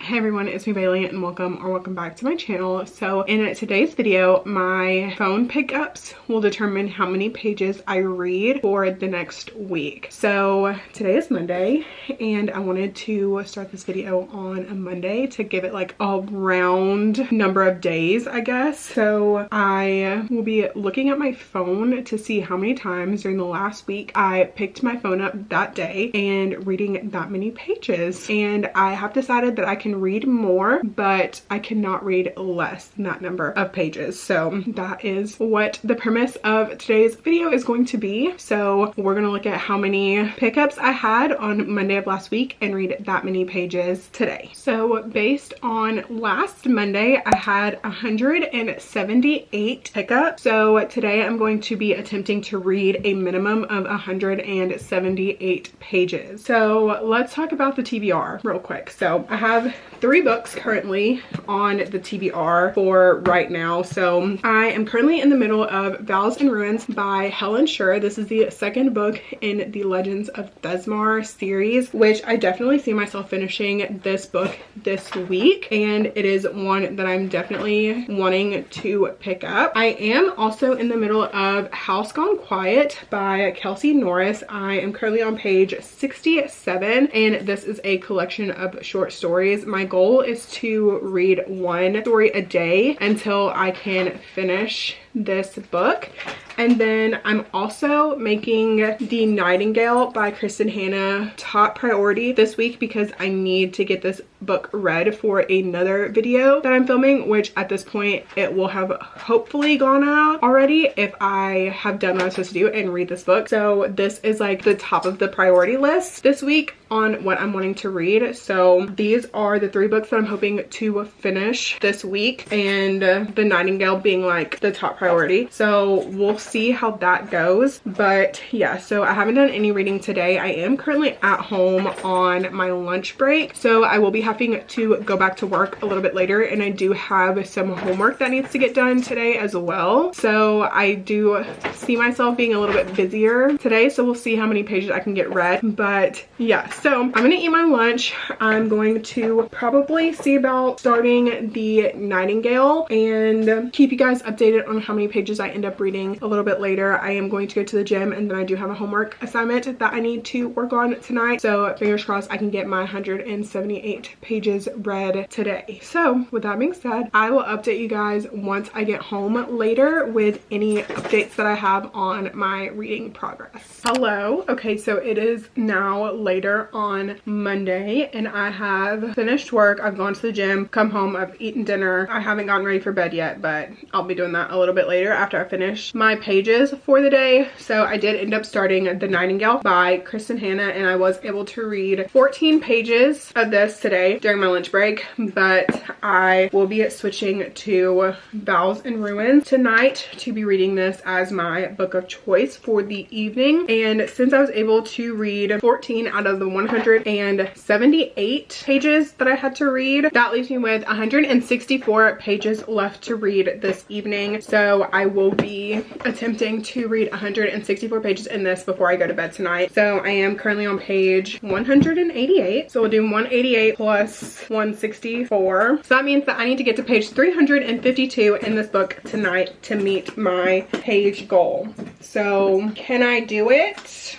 Hey everyone, it's me Bailey and welcome back to my channel. So in today's video, my phone pickups will determine how many pages I read for the next week. So today is Monday and I wanted to start this video on a Monday to give it like a round number of days, I guess. So I will be looking at my phone to see how many times during the last week I picked my phone up that day and reading that many pages. And I have decided that I can read more, but I cannot read less than that number of pages. So that is what the premise of today's video is going to be. So we're gonna look at how many pickups I had on Monday of last week and read that many pages today. So based on last Monday, I had 178 pickups. So today I'm going to be attempting to read a minimum of 178 pages. So let's talk about the TBR real quick. So I have 3 books currently on the TBR for right now. So I am currently in the middle of Vows and Ruins by Helen Scher. This is the second book in the Legends of Thesmar series, which I definitely see myself finishing this book this week, and it is one that I'm definitely wanting to pick up. I am also in the middle of House Gone Quiet by Kelsey Norris. I am currently on page 67, and this is a collection of short stories. My goal is to read 1 story a day until I can finish this book. And then I'm also making The Nightingale by Kristen Hanna top priority this week because I need to get this book read for another video that I'm filming, which at this point it will have hopefully gone out already if I have done what I'm supposed to do and read this book. So this is like the top of the priority list this week on what I'm wanting to read. So these are the 3 books that I'm hoping to finish this week, and The Nightingale being like the top priority. So we'll see how that goes. But yeah, so I haven't done any reading today. I am currently at home on my lunch break, so I will be having to go back to work a little bit later, and I do have some homework that needs to get done today as well. So I do see myself being a little bit busier today, so we'll see how many pages I can get read. But yeah, so I'm gonna eat my lunch. I'm going to probably see about starting The Nightingale and keep you guys updated on how many pages I end up reading a little bit later. I am going to go to the gym, and then I do have a homework assignment that I need to work on tonight. So fingers crossed I can get my 178 pages read today. So with that being said, I will update you guys once I get home later with any updates that I have on my reading progress. Hello. Okay, so it is now later on Monday and I have finished work. I've gone to the gym, come home, I've eaten dinner. I haven't gotten ready for bed yet, but I'll be doing that a little bit later after I finish my pages for the day. So I did end up starting The Nightingale by Kristen Hanna, and I was able to read 14 pages of this today during my lunch break, but I will be switching to Vows and Ruins tonight to be reading this as my book of choice for the evening. And since I was able to read 14 out of the 178 pages that I had to read, that leaves me with 164 pages left to read this evening. So I will be attempting to read 164 pages in this before I go to bed tonight. So I am currently on page 188. So we'll do 188 plus 164. So that means that I need to get to page 352 in this book tonight to meet my page goal. So can I do it?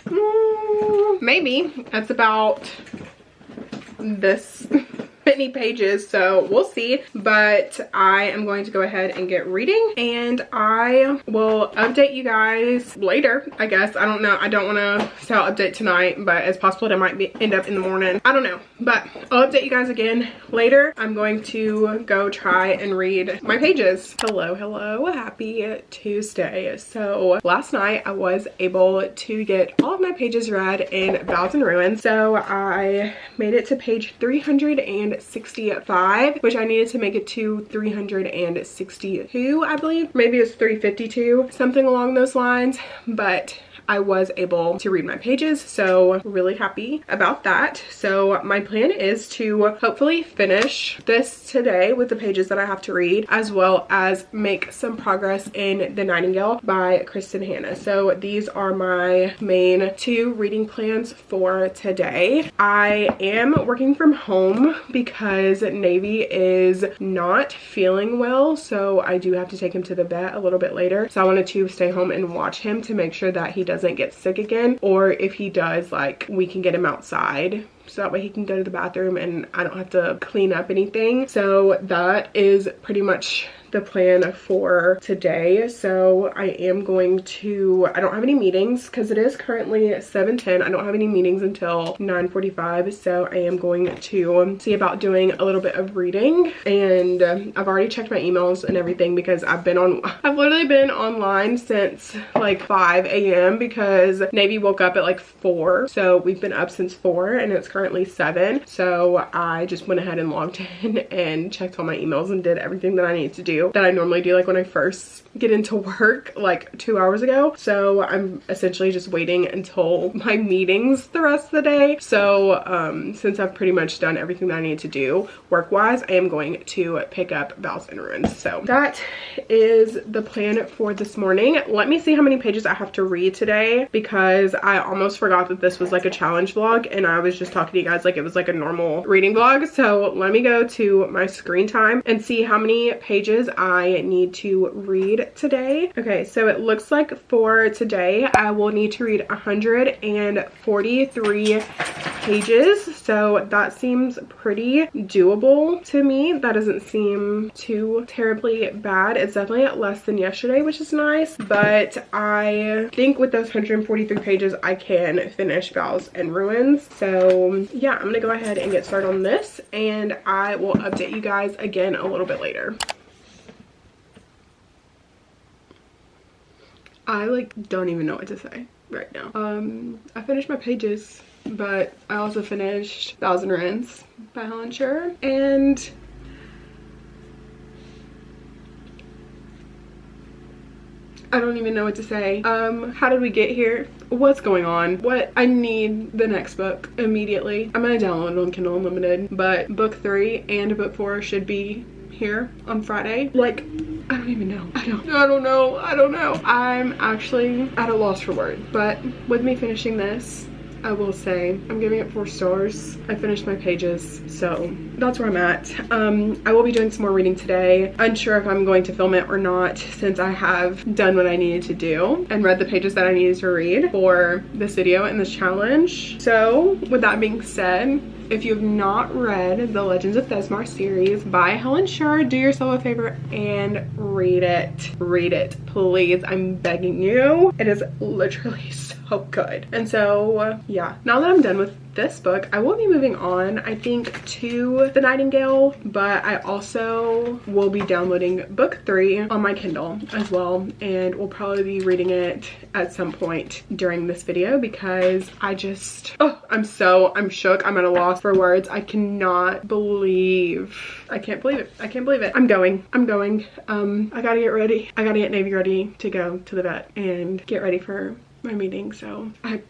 Maybe. That's about this many pages, so we'll see. But I am going to go ahead and get reading, and I will update you guys later, I guess. I don't know. I don't want to say I'll update tonight, but it's possible that it might end up in the morning. I don't know, but I'll update you guys again later. I'm going to go try and read my pages. Hello, happy Tuesday. So last night I was able to get all of my pages read in Vows and Ruins. So I made it to page 365, which I needed to make it to 362, I believe. Maybe it's 352, something along those lines. But I was able to read my pages, so really happy about that. So my plan is to hopefully finish this today with the pages that I have to read, as well as make some progress in The Nightingale by Kristen Hanna. So these are my main 2 reading plans for today. I am working from home because Navy is not feeling well, so I do have to take him to the vet a little bit later. So I wanted to stay home and watch him to make sure that he doesn't get sick again, or if he does, like, we can get him outside so that way he can go to the bathroom and I don't have to clean up anything. So that is pretty much the plan for today. So I am going to, I don't have any meetings because it is currently 7:10. I don't have any meetings until 9:45, so I am going to see about doing a little bit of reading. And I've already checked my emails and everything because I've literally been online since like 5 a.m. because Navy woke up at like 4, so we've been up since 4 and it's currently 7. So I just went ahead and logged in and checked all my emails and did everything that I need to do, that I normally do like when I first get into work like 2 hours ago. So I'm essentially just waiting until my meetings the rest of the day. So since I've pretty much done everything that I need to do work wise, I am going to pick up Vows and Ruins. So that is the plan for this morning. Let me see how many pages I have to read today, because I almost forgot that this was like a challenge vlog and I was just talking to you guys like it was like a normal reading vlog. So let me go to my screen time and see how many pages I need to read today. Okay, so it looks like for today I will need to read 143 pages. So that seems pretty doable to me. That doesn't seem too terribly bad. It's definitely less than yesterday, which is nice, but I think with those 143 pages I can finish Vows and Ruins. So yeah, I'm gonna go ahead and get started on this and I will update you guys again a little bit later. I like don't even know what to say right now. I finished my pages, but I also finished Vows and Ruins by Helen Scher, and I don't even know what to say. How did we get here? What's going on? What? I need the next book immediately. I'm gonna download it on Kindle Unlimited, but book 3 and book 4 should be here on Friday. Like, I don't even know. I don't know. I'm actually at a loss for words, but with me finishing this, I will say I'm giving it 4 stars. I finished my pages, so that's where I'm at. I will be doing some more reading today. Unsure if I'm going to film it or not, since I have done what I needed to do and read the pages that I needed to read for this video and this challenge. So with that being said, if you have not read the Legends of Thesmar series by Helen Scher, do yourself a favor and read it. Read it, please. I'm begging you. It is literally so good. And so yeah, now that I'm done with this book, I will be moving on, I think, to The Nightingale, but I also will be downloading book 3 on my Kindle as well, and we'll probably be reading it at some point during this video because I just, I'm shook. I'm at a loss for words. I can't believe it. I'm going. I gotta get ready. I gotta get Navy ready to go to the vet and get ready for my meeting, so I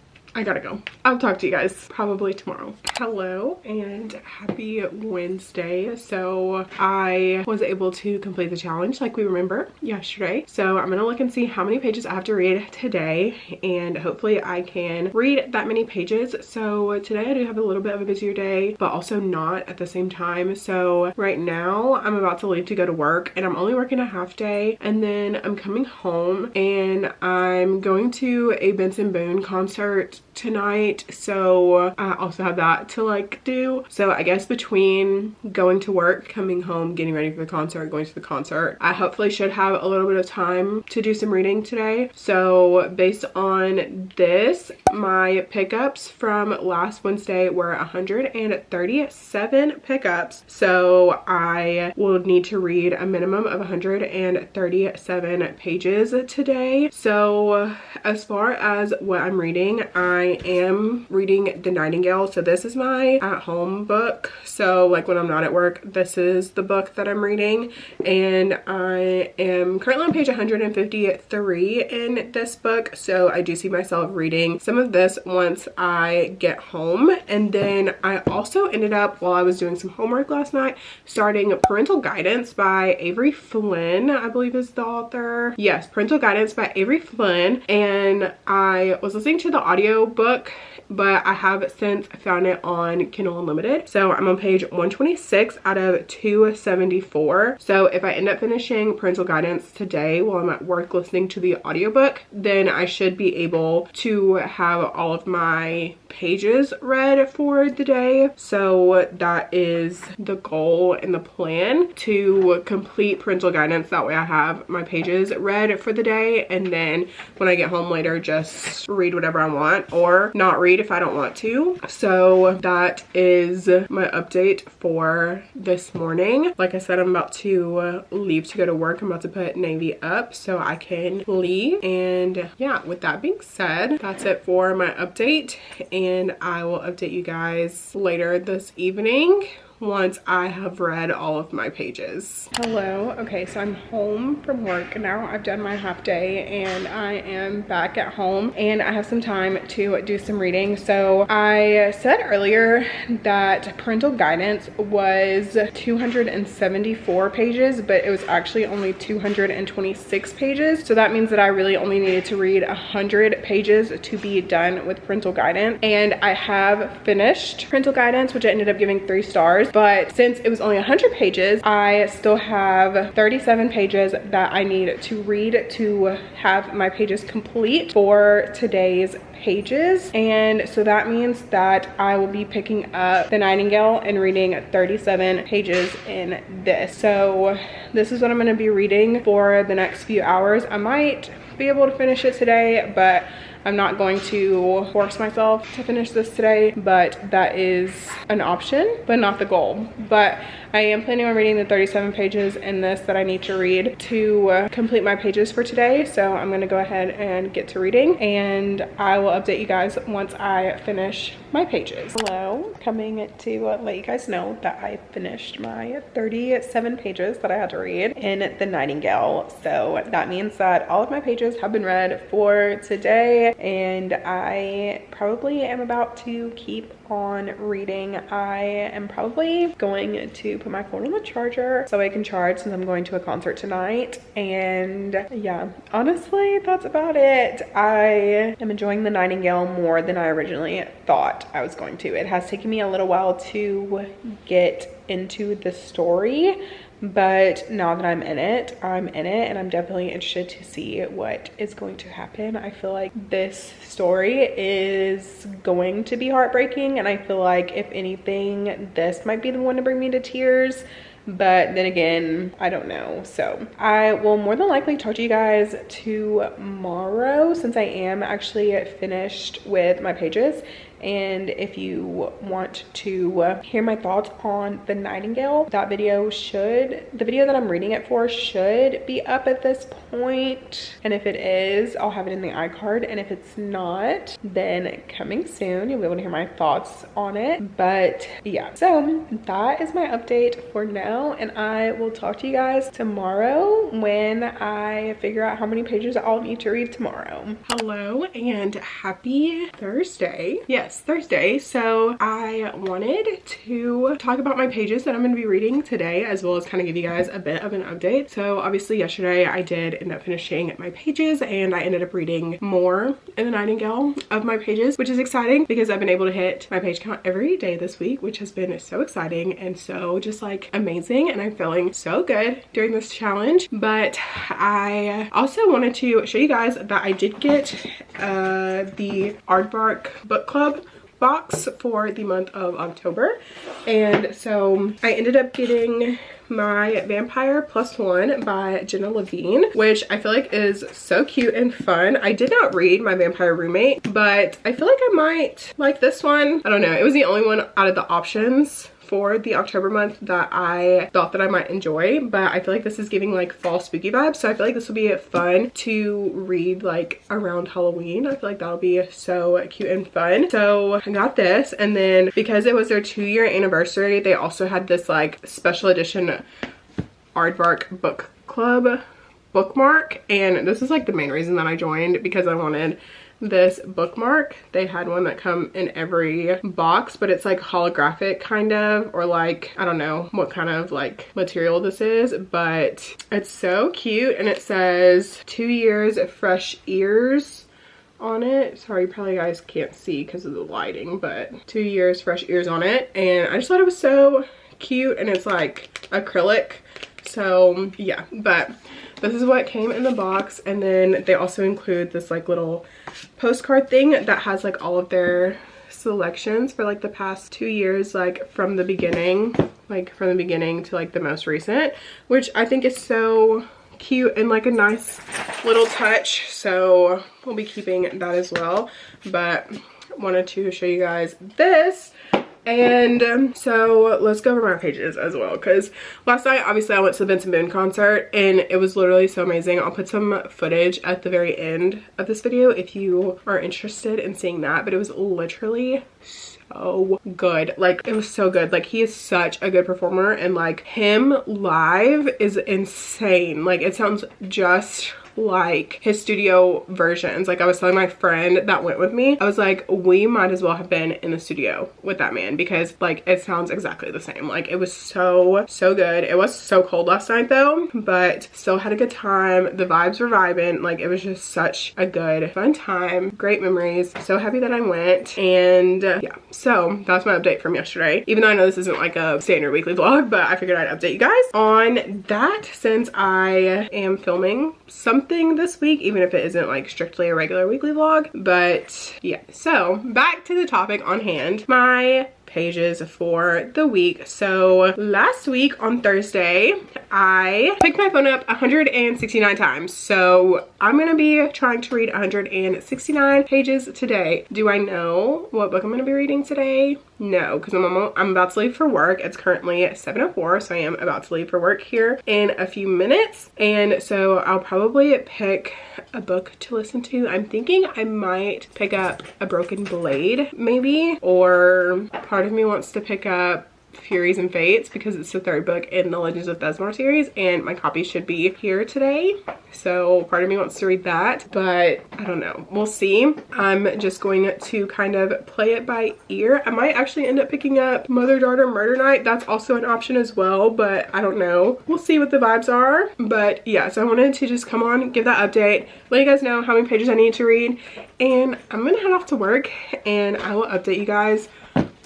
gotta go. I'll talk to you guys probably tomorrow. Hello and happy Wednesday. So I was able to complete the challenge like we remember yesterday. So I'm gonna look and see how many pages I have to read today, and hopefully I can read that many pages. So today I do have a little bit of a busier day, but also not at the same time. So right now I'm about to leave to go to work, and I'm only working a half day, and then I'm coming home and I'm going to a Benson Boone concert tonight, so I also have that to like do. So I guess between going to work, coming home, getting ready for the concert, going to the concert, I hopefully should have a little bit of time to do some reading today. So based on this, My pickups from last Wednesday were 137 pickups. So I will need to read a minimum of 137 pages today. So as far as what I'm reading, I am reading The Nightingale. So this is my at-home book. So like when I'm not at work, this is the book that I'm reading. And I am currently on page 153 in this book. So I do see myself reading some of this once I get home. And then I also ended up, while I was doing some homework last night, starting Parental Guidance by Avery Flynn, I believe is the author. Yes, Parental Guidance by Avery Flynn. And I was listening to the audio book, but I have since found it on Kindle Unlimited. So I'm on page 126 out of 274. So if I end up finishing Parental Guidance today while I'm at work listening to the audiobook, then I should be able to have all of my pages read for the day. So that is the goal and the plan, to complete Parental Guidance. That way I have my pages read for the day, and then when I get home later, just read whatever I want or not read if I don't want to. So that is my update for this morning. Like I said, I'm about to leave to go to work. I'm about to put Navy up so I can leave. And yeah, with that being said, that's it for my update, and I will update you guys later this evening once I have read all of my pages. Hello. Okay, so I'm home from work now. I've done my half day and I am back at home, and I have some time to do some reading. So I said earlier that Parental Guidance was 274 pages, but it was actually only 226 pages. So that means that I really only needed to read 100 pages to be done with Parental Guidance. And I have finished Parental Guidance, which I ended up giving 3 stars. But since it was only 100 pages, I still have 37 pages that I need to read to have my pages complete for today's pages. And so that means that I will be picking up The Nightingale and reading 37 pages in this. So this is what I'm going to be reading for the next few hours. I might be able to finish it today, but I'm not going to force myself to finish this today, but that is an option, but not the goal. But I am planning on reading the 37 pages in this that I need to read to complete my pages for today. So I'm going to go ahead and get to reading, and I will update you guys once I finish my pages. Hello, coming to let you guys know that I finished my 37 pages that I had to read in The Nightingale. So that means that all of my pages have been read for today, and I probably am about to keep on reading. I am probably going to put my phone on the charger so I can charge, since I'm going to a concert tonight. And yeah, honestly, that's about it. I am enjoying The Nightingale more than I originally thought I was going to. It has taken me a little while to get into the story, but now that I'm in it, and I'm definitely interested to see what is going to happen. I feel like this story is going to be heartbreaking, and I feel like if anything, this might be the one to bring me to tears. But then again, I don't know. So I will more than likely talk to you guys tomorrow, since I am actually finished with my pages. And if you want to hear my thoughts on The Nightingale, that video the video that I'm reading it for should be up at this point. And if it is, I'll have it in the iCard. And if it's not, then coming soon, you'll be able to hear my thoughts on it. But yeah, so that is my update for now. And I will talk to you guys tomorrow when I figure out how many pages I'll need to read tomorrow. Hello and happy Thursday. Yes, Thursday. So I wanted to talk about my pages that I'm going to be reading today, as well as kind of give you guys a bit of an update. So obviously yesterday I did end up finishing my pages, and I ended up reading more in The Nightingale of my pages, which is exciting because I've been able to hit my page count every day this week, which has been so exciting and so just like amazing, and I'm feeling so good during this challenge. But I also wanted to show you guys that I did get the Aardvark book club box for the month of October. And so I ended up getting my Vampire Plus One by Jenna Levine, which I feel like is so cute and fun. I did not read My Vampire Roommate, but I feel like I might like this one. I don't know. It was the only one out of the options for the October month that I thought that I might enjoy, but I feel like this is giving like fall spooky vibes, so I feel like this will be fun to read like around Halloween. I feel like that'll be so cute and fun. So I got this, and then because it was their 2-year anniversary, they also had this like special edition Aardvark Book Club bookmark, and this is like the main reason that I joined, because I wanted this bookmark. They had one that come in every box, but it's like holographic kind of, or like I don't know what kind of like material this is, but it's so cute, and it says 2 years fresh ears on it. Sorry, probably you guys can't see because of the lighting, but 2 years fresh ears on it, and I just thought it was so cute, and it's like acrylic. So yeah, but this is what came in the box, and then they also include this like little postcard thing that has like all of their selections for like the past 2 years, like from the beginning to like the most recent, which I think is so cute and like a nice little touch. So we'll be keeping that as well, but wanted to show you guys this. And so let's go over my pages as well, because last night obviously I went to the Benson Boone concert and it was literally so amazing. I'll put some footage at the very end of this video if you are interested in seeing that, but it was literally so good. Like it was so good. Like he is such a good performer, and like him live is insane. Like it sounds just like his studio versions. Like I was telling my friend that went with me, I was like, we might as well have been in the studio with that man, because like it sounds exactly the same. Like it was so good. It was so cold last night though, but still had a good time. The vibes were vibing. Like it was just such a good fun time, great memories. So happy that I went. And yeah, so that's my update from yesterday, even though I know this isn't like a standard weekly vlog, but I figured I'd update you guys on that since I am filming something this week, even if it isn't like strictly a regular weekly vlog. But yeah, so back to the topic on hand, my pages for the week. So last week on Thursday, I picked my phone up 169 times. So I'm gonna be trying to read 169 pages today. Do I know what book I'm gonna be reading today? No, because I'm about to leave for work. It's currently 7:04, so I am about to leave for work here in a few minutes. And so I'll probably pick a book to listen to. I'm thinking I might pick up A Broken Blade, maybe, or part of me wants to pick up Furies and Fates because it's the third book in the Legends of Thesmar series, and my copy should be here today. So part of me wants to read that, but I don't know. We'll see. I'm just going to kind of play it by ear. I might actually end up picking up Mother-Daughter Murder Night. That's also an option as well, but I don't know. We'll see what the vibes are. But yeah, so I wanted to just come on, give that update, let you guys know how many pages I need to read, and I'm gonna head off to work and I will update you guys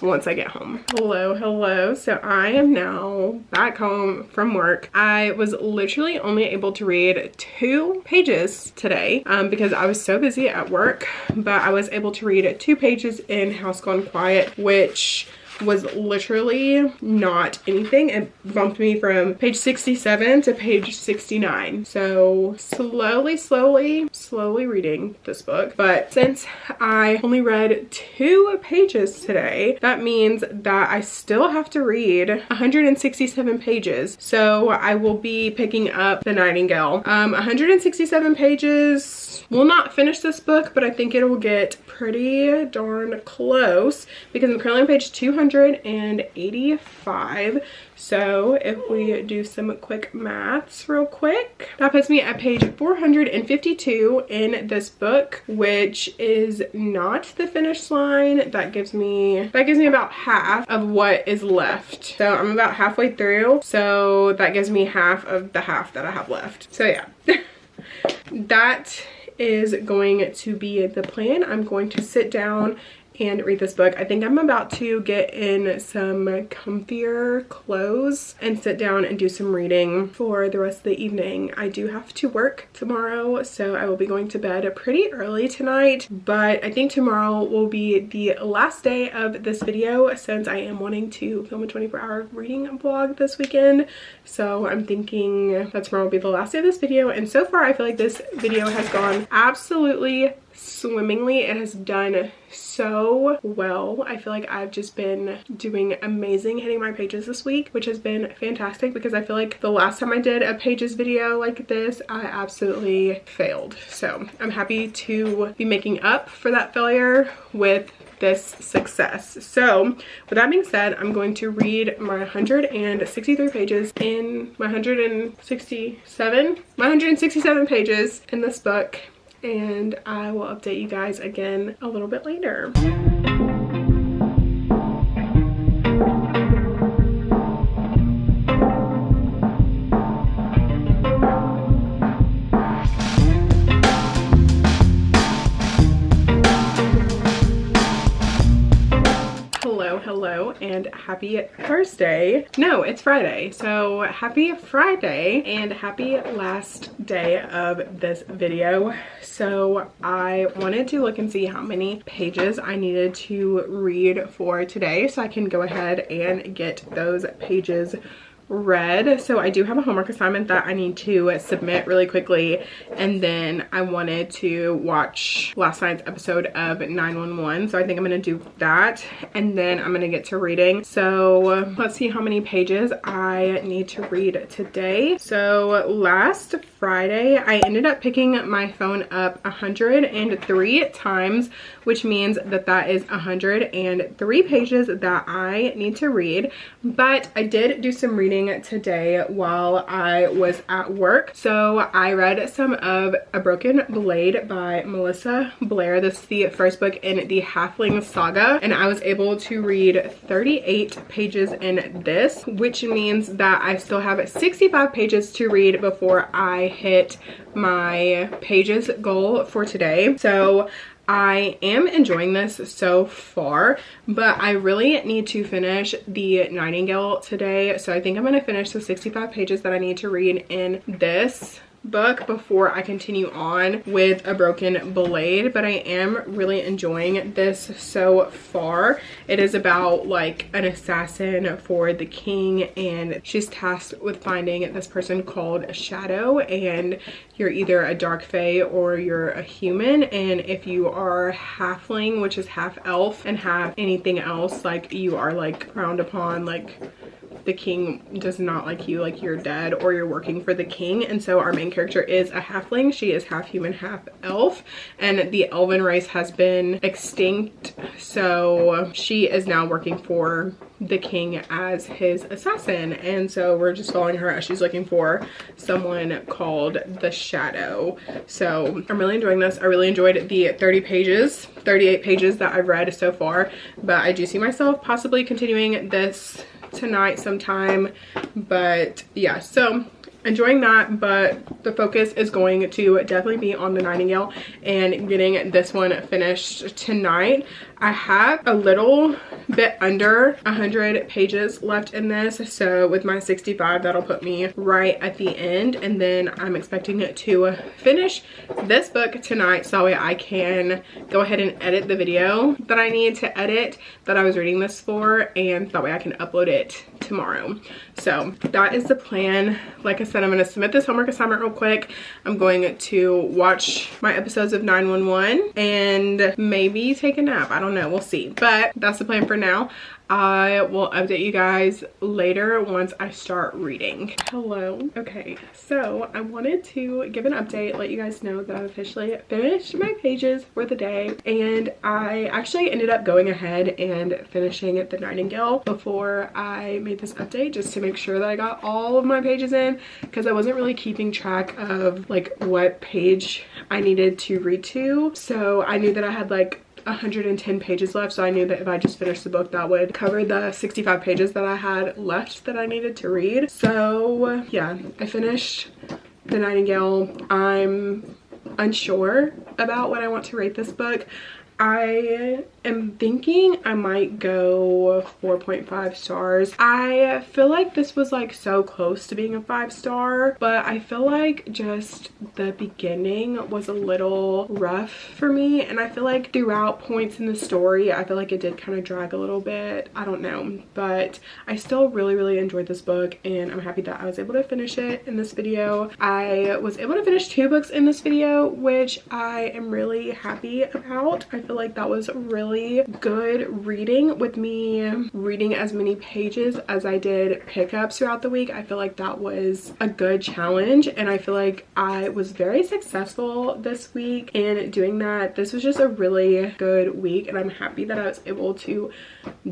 once I get home. Hello. So I am now back home from work. I was literally only able to read 2 pages today because I was so busy at work, but I was able to read 2 pages in House Gone Quiet, which was literally not anything. It bumped me from page 67 to page 69. So slowly reading this book. But since I only read 2 pages today, that means that I still have to read 167 pages. So I will be picking up The Nightingale. 167 pages will not finish this book, but I think it will get pretty darn close because I'm currently on page 285. So if we do some quick maths real quick, that puts me at page 452 in this book, which is not the finish line. That gives me about half of what is left. So I'm about halfway through. So that gives me half of the half that I have left. So yeah, that is going to be the plan. I'm going to sit down and read this book. I think I'm about to get in some comfier clothes and sit down and do some reading for the rest of the evening. I do have to work tomorrow, so I will be going to bed pretty early tonight, but I think tomorrow will be the last day of this video since I am wanting to film a 24-hour reading vlog this weekend. So I'm thinking that tomorrow will be the last day of this video, and so far I feel like this video has gone absolutely swimmingly. It has done so well. I feel like I've just been doing amazing hitting my pages this week, which has been fantastic because I feel like the last time I did a pages video like this, I absolutely failed. So I'm happy to be making up for that failure with this success. So with that being said, I'm going to read my 163 pages in my 167 pages in this book, and I will update you guys again a little bit later. Hello and happy Thursday. No, it's Friday. So happy Friday and happy last day of this video. So I wanted to look and see how many pages I needed to read for today so I can go ahead and get those pages read. So I do have a homework assignment that I need to submit really quickly, and then I wanted to watch last night's episode of 911, so I think I'm gonna do that, and then I'm gonna get to reading. So let's see how many pages I need to read today. So last Friday I ended up picking my phone up 103 times, which means that that is 103 pages that I need to read. But I did do some reading today while I was at work. So I read some of A Broken Blade by Melissa Blair. This is the first book in the Halfling saga, and I was able to read 38 pages in this, which means that I still have 65 pages to read before I hit my pages goal for today. So I am enjoying this so far, but I really need to finish The Nightingale today. So I think I'm going to finish the 65 pages that I need to read in this book before I continue on with A Broken Blade. But I am really enjoying this so far. It is about like an assassin for the king, and she's tasked with finding this person called Shadow, and you're either a dark fae or you're a human, and if you are halfling, which is half elf and half anything else, like you are like frowned upon, like the king does not like you, like you're dead or you're working for the king. And so our main character is a halfling. She is half human, half elf, and the elven race has been extinct, so she is now working for the king as his assassin. And so we're just following her as she's looking for someone called the Shadow. So I'm really enjoying this. I really enjoyed the 38 pages that I've read so far, but I do see myself possibly continuing this tonight sometime. But yeah, so enjoying that, but the focus is going to definitely be on The Nightingale and getting this one finished tonight. I have a little bit under 100 pages left in this, so with my 65 that'll put me right at the end, and then I'm expecting to finish this book tonight so that way I can go ahead and edit the video that I need to edit that I was reading this for, and that way I can upload it tomorrow. So that is the plan. Like I said, I'm going to submit this homework assignment real quick. I'm going to watch my episodes of 911 and maybe take a nap. I don't know, we'll see, but that's the plan for now. I will update you guys later once I start reading. Hello. Okay, so I wanted to give an update, let you guys know that I've officially finished my pages for the day, and I actually ended up going ahead and finishing The Nightingale before I made this update, just to make sure that I got all of my pages in, because I wasn't really keeping track of like what page I needed to read to. So I knew that I had like 110 pages left, so I knew that if I just finished the book that would cover the 65 pages that I had left that I needed to read. So yeah, I finished The Nightingale. I'm unsure about what I want to rate this book. I am thinking I might go 4.5 stars. I feel like this was like so close to being a 5-star, but I feel like just the beginning was a little rough for me, and I feel like throughout points in the story I feel like it did kind of drag a little bit. I don't know, but I still really enjoyed this book, and I'm happy that I was able to finish it in this video. I was able to finish 2 books in this video, which I am really happy about. I feel like that was really good reading. With me reading as many pages as I did pickups throughout the week, I feel like that was a good challenge, and I feel like I was very successful this week in doing that. This was just a really good week, and I'm happy that I was able to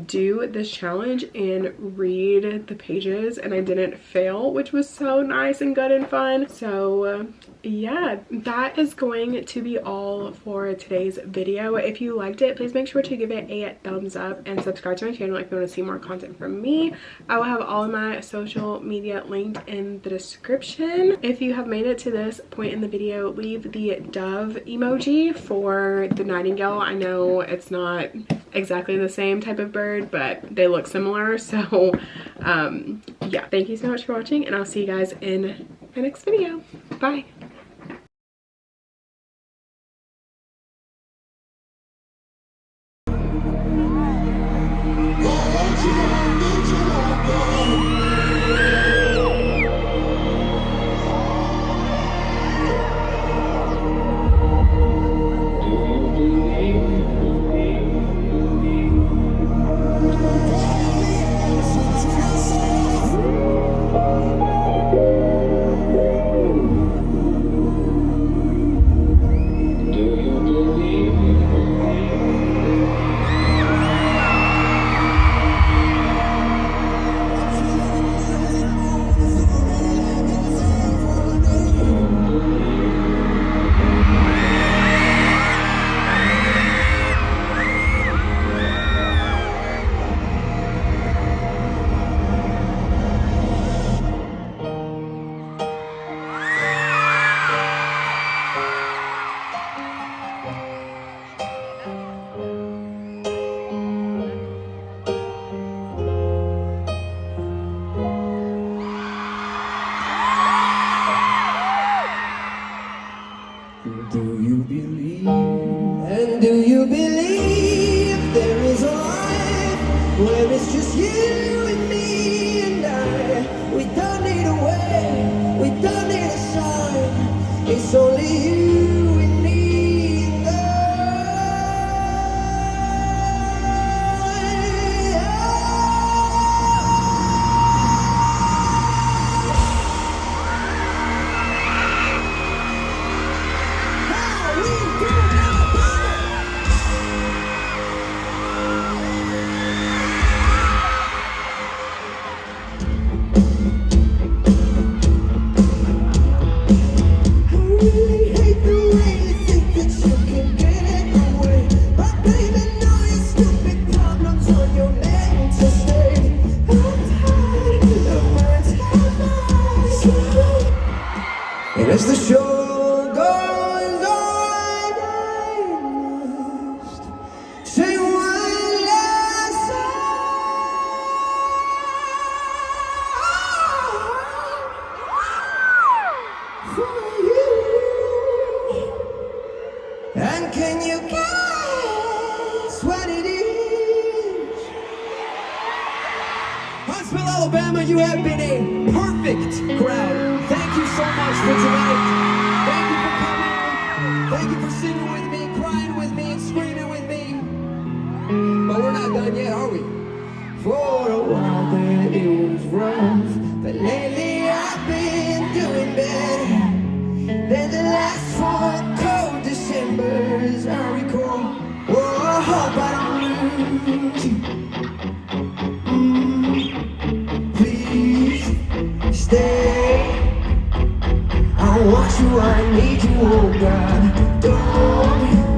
do this challenge and read the pages and I didn't fail, which was so nice and good and fun. So yeah, that is going to be all for today's video. If you liked it, please make sure to give it a thumbs up and subscribe to my channel if you want to see more content from me. I will have all of my social media linked in the description. If you have made it to this point in the video, leave the dove emoji for the nightingale. I know it's not exactly the same type of bird, but they look similar. So yeah, thank you so much for watching, and I'll see you guys in my next video. Bye. Do you believe? And do you believe there is a life where it's just you and me and I? We don't need a way, we don't need a sign. It's only you and me and as the show goes on, I must say one last song for you. And can you guess what it is? Huntsville, Alabama, you have been a perfect crowd. Thank you so much for tonight. Thank you for coming. Thank you for singing with me, crying with me, and screaming with me. But we're not done yet, are we? For a while there it was rough, but lately I've been doing better than the last 4 cold Decembers I recall. Oh, I hope I don't lose you. Please stay. I want you, I need you, oh God, don't